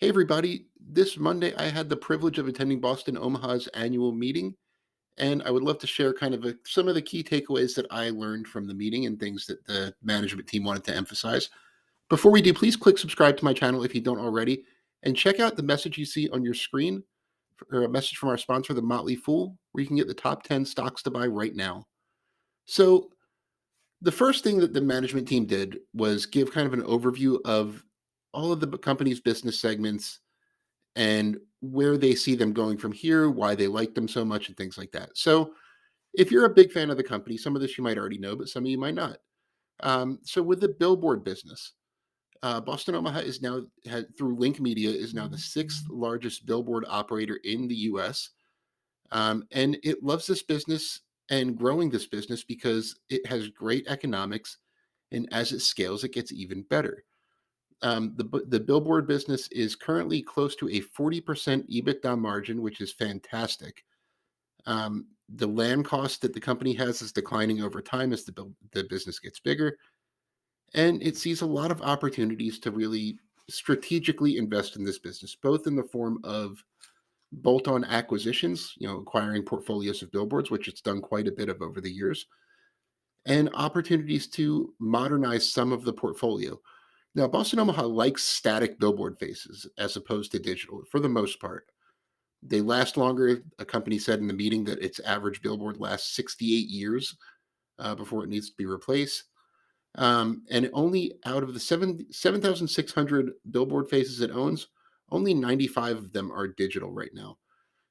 Hey, everybody. This Monday, I had the privilege of attending Boston Omaha's annual meeting, and I would love to share kind of some of the key takeaways that I learned from the meeting and things that the management team wanted to emphasize. Before we do, please click subscribe to my channel if you don't already, and check out the message you see on your screen, or a message from our sponsor, The Motley Fool, where you can get the top 10 stocks to buy right now. So, the first thing that the management team did was give kind of an overview of all of the company's business segments and where they see them going from here, why they like them so much, and things like that. So, if you're a big fan of the company, some of this you might already know, but some of you might not. So, with the billboard business, Boston Omaha is now through Link Media is now the sixth largest billboard operator in the U.S. And it loves this business and growing this business because it has great economics, and as it scales, it gets even better. The billboard business is currently close to a 40% EBITDA margin, which is fantastic. The land cost that the company has is declining over time as the business gets bigger, and it sees a lot of opportunities to really strategically invest in this business, both in the form of bolt-on acquisitions, acquiring portfolios of billboards, which it's done quite a bit of over the years, and opportunities to modernize some of the portfolio. Now, Boston Omaha likes static billboard faces as opposed to digital for the most part. They last longer. A company said in the meeting that its average billboard lasts 68 years before it needs to be replaced. And only out of the 7,600 billboard faces it owns, only 95 of them are digital right now.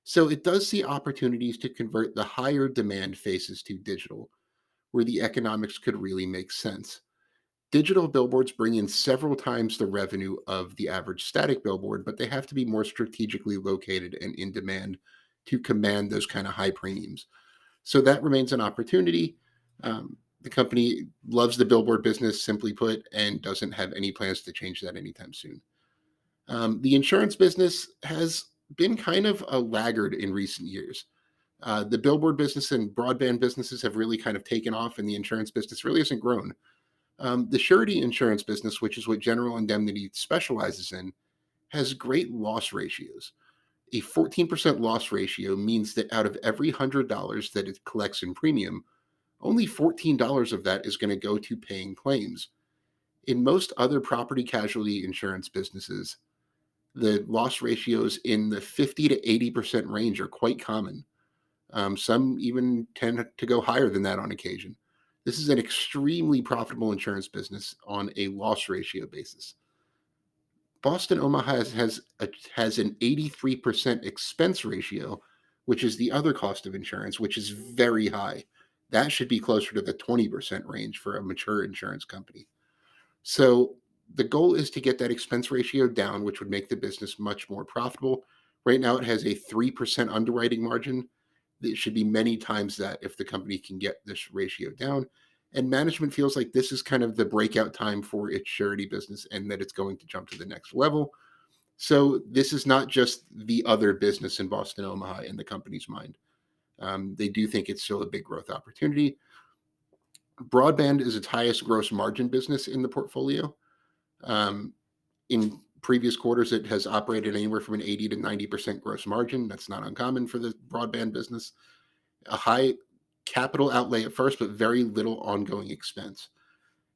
So it does see opportunities to convert the higher demand faces to digital, where the economics could really make sense. Digital billboards bring in several times the revenue of the average static billboard, but they have to be more strategically located and in demand to command those kind of high premiums. So that remains an opportunity. The company loves the billboard business, simply put, and doesn't have any plans to change that anytime soon. The insurance business has been kind of a laggard in recent years. The billboard business and broadband businesses have really kind of taken off, and the insurance business really hasn't grown. The surety insurance business, which is what General Indemnity specializes in, has great loss ratios. A 14% loss ratio means that out of every $100 that it collects in premium, only $14 of that is going to go to paying claims. In most other property casualty insurance businesses, the loss ratios in the 50 to 80% range are quite common. Some even tend to go higher than that on occasion. This is an extremely profitable insurance business on a loss ratio basis. Boston Omaha has an 83% expense ratio, which is the other cost of insurance, which is very high. That should be closer to the 20% range for a mature insurance company. So the goal is to get that expense ratio down, which would make the business much more profitable. Right now, it has a 3% underwriting margin. It should be many times that if the company can get this ratio down. And management feels like this is kind of the breakout time for its surety business and that it's going to jump to the next level. So this is not just the other business in Boston Omaha in the company's mind. They do think it's still a big growth opportunity. Broadband is its highest gross margin business in the portfolio. Um, in previous quarters, it has operated anywhere from an 80 to 90% gross margin. That's not uncommon for the broadband business. A high capital outlay at first, but very little ongoing expense.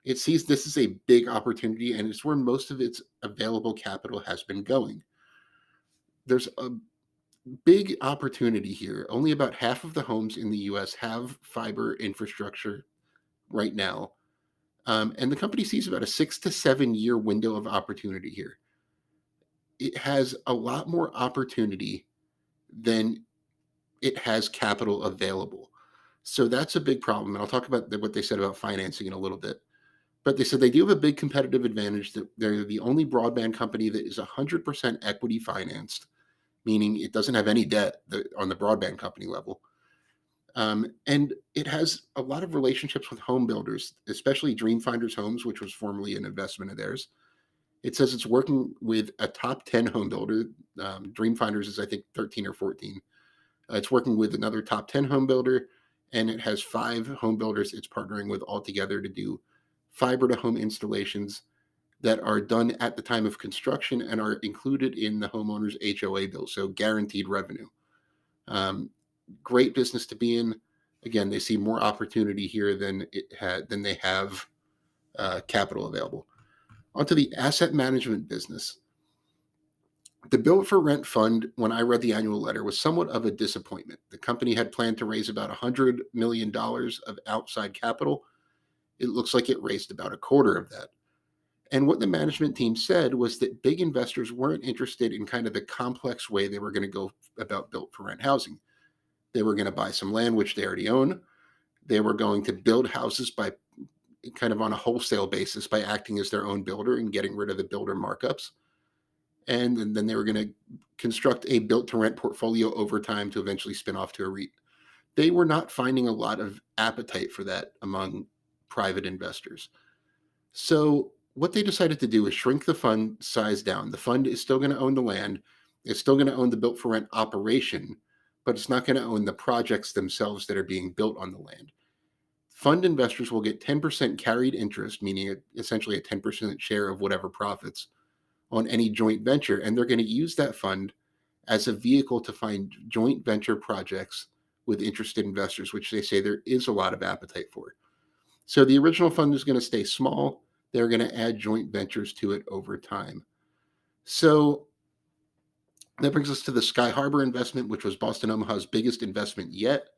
It sees this as a big opportunity, and it's where most of its available capital has been going. There's a big opportunity here. Only about half of the homes in the US have fiber infrastructure right now. And the company sees about a 6 to 7 year window of opportunity here. It has a lot more opportunity than it has capital available. So that's a big problem. And I'll talk about what they said about financing in a little bit. But they said they do have a big competitive advantage that they're the only broadband company that is 100% equity financed, meaning it doesn't have any debt on the broadband company level. And it has a lot of relationships with home builders, especially Dreamfinders Homes, which was formerly an investment of theirs. It says it's working with a top 10 home builder. Dreamfinders is, I think, 13 or 14. It's working with another top 10 home builder, and it has 5 home builders it's partnering with altogether to do fiber to home installations. that are done at the time of construction and are included in the homeowner's HOA bill, so guaranteed revenue. Um, Great business to be in. Again, they see more opportunity here than they have capital available. Onto the asset management business. The Built for Rent fund, when I read the annual letter, was somewhat of a disappointment. The company had planned to raise about $100 million of outside capital. It looks like it raised about a quarter of that. And what the management team said was that big investors weren't interested in kind of the complex way they were going to go about built for rent housing. They were going to buy some land, which they already own. They were going to build houses by kind of on a wholesale basis by acting as their own builder and getting rid of the builder markups. And then they were going to construct a built to rent portfolio over time to eventually spin off to a REIT. They were not finding a lot of appetite for that among private investors. So what they decided to do is shrink the fund size down. The fund is still going to own the land. It's still going to own the built for rent operation, but it's not going to own the projects themselves that are being built on the land. Fund investors will get 10% carried interest, meaning essentially a 10% share of whatever profits on any joint venture. And they're going to use that fund as a vehicle to find joint venture projects with interested investors, which they say there is a lot of appetite for. So the original fund is going to stay small. They're going to add joint ventures to it over time. So that brings us to the Sky Harbour investment, which was Boston Omaha's biggest investment yet.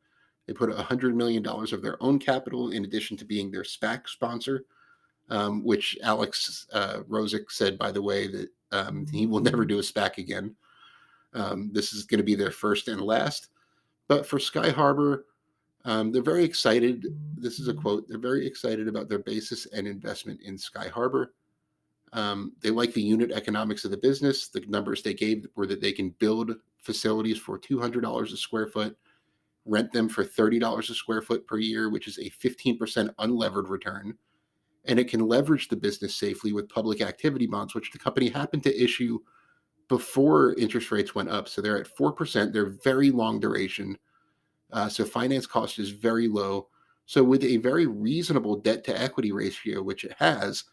They put $100 million of their own capital in addition to being their SPAC sponsor, which Alex Rosick said, by the way, that he will never do a SPAC again. This is going to be their first and last. But for Sky Harbour, they're very excited. This is a quote. They're very excited about their basis and investment in Sky Harbour. They like the unit economics of the business. The numbers they gave were that they can build facilities for $200 a square foot, rent them for $30 a square foot per year, which is a 15% unlevered return. And it can leverage the business safely with public activity bonds, which the company happened to issue before interest rates went up. So they're at 4%. They're very long duration. So finance cost is very low. So with a very reasonable debt to equity ratio, which it has,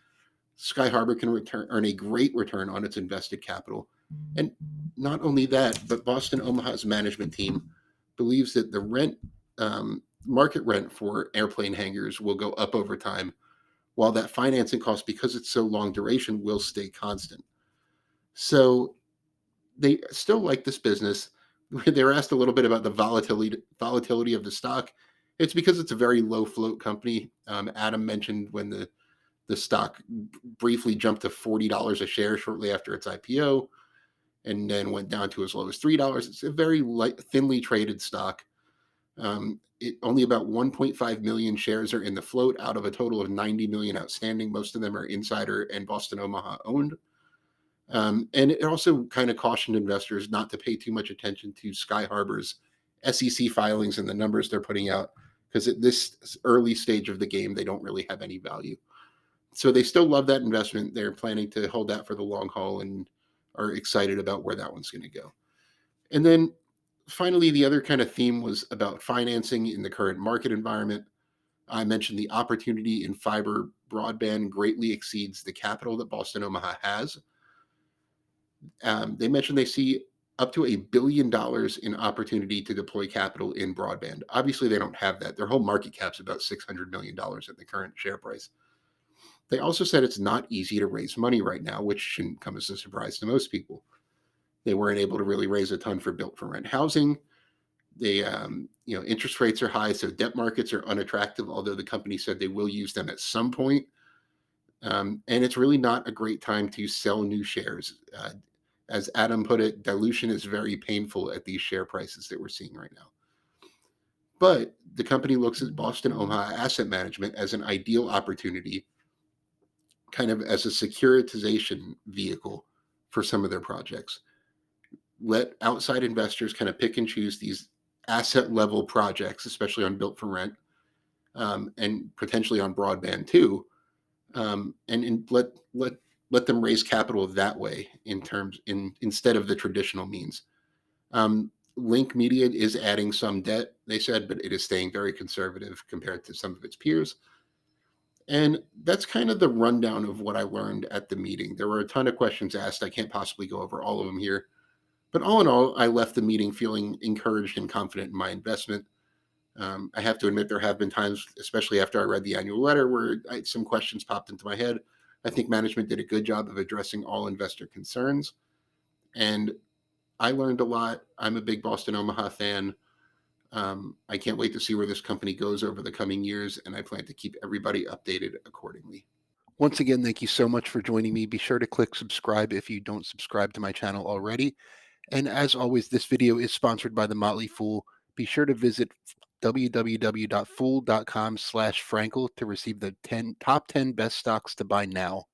Sky Harbour can earn a great return on its invested capital. And not only that, but Boston Omaha's management team believes that the market rent for airplane hangars will go up over time, while that financing cost, because it's so long duration, will stay constant. So they still like this business. They were asked a little bit about the volatility of the stock. It's because it's a very low float company. Adam mentioned when the stock briefly jumped to $40 a share shortly after its IPO, and then went down to as low as $3. It's a very thinly traded stock. Only about 1.5 million shares are in the float out of a total of 90 million outstanding. Most of them are insider and Boston Omaha owned. And it also kind of cautioned investors not to pay too much attention to Sky Harbour's SEC filings and the numbers they're putting out, because at this early stage of the game, they don't really have any value. So they still love that investment. They're planning to hold that for the long haul and are excited about where that one's going to go. And then finally, the other kind of theme was about financing in the current market environment. I mentioned the opportunity in fiber broadband greatly exceeds the capital that Boston Omaha has. They mentioned they see up to $1 billion in opportunity to deploy capital in broadband. Obviously, they don't have that. Their whole market cap's about $600 million at the current share price. They also said it's not easy to raise money right now, which shouldn't come as a surprise to most people. They weren't able to really raise a ton for built for rent housing. They, interest rates are high, so debt markets are unattractive, although the company said they will use them at some point. And it's really not a great time to sell new shares. As Adam put it, dilution is very painful at these share prices that we're seeing right now. But the company looks at Boston Omaha Asset Management as an ideal opportunity, kind of as a securitization vehicle for some of their projects. Let outside investors kind of pick and choose these asset level projects, especially on built for rent, and potentially on broadband too, and let them raise capital that way instead of the traditional means. Link Media is adding some debt, they said, but it is staying very conservative compared to some of its peers. And that's kind of the rundown of what I learned at the meeting. There were a ton of questions asked. I can't possibly go over all of them here. But all in all, I left the meeting feeling encouraged and confident in my investment. I have to admit, there have been times, especially after I read the annual letter, where some questions popped into my head. I think management did a good job of addressing all investor concerns. And I learned a lot. I'm a big Boston Omaha fan. I can't wait to see where this company goes over the coming years, and I plan to keep everybody updated accordingly. Once again, thank you so much for joining me. Be sure to click subscribe if you don't subscribe to my channel already. And as always, this video is sponsored by the Motley Fool. Be sure to visit www.fool.com/Frankel to receive the top 10 best stocks to buy now.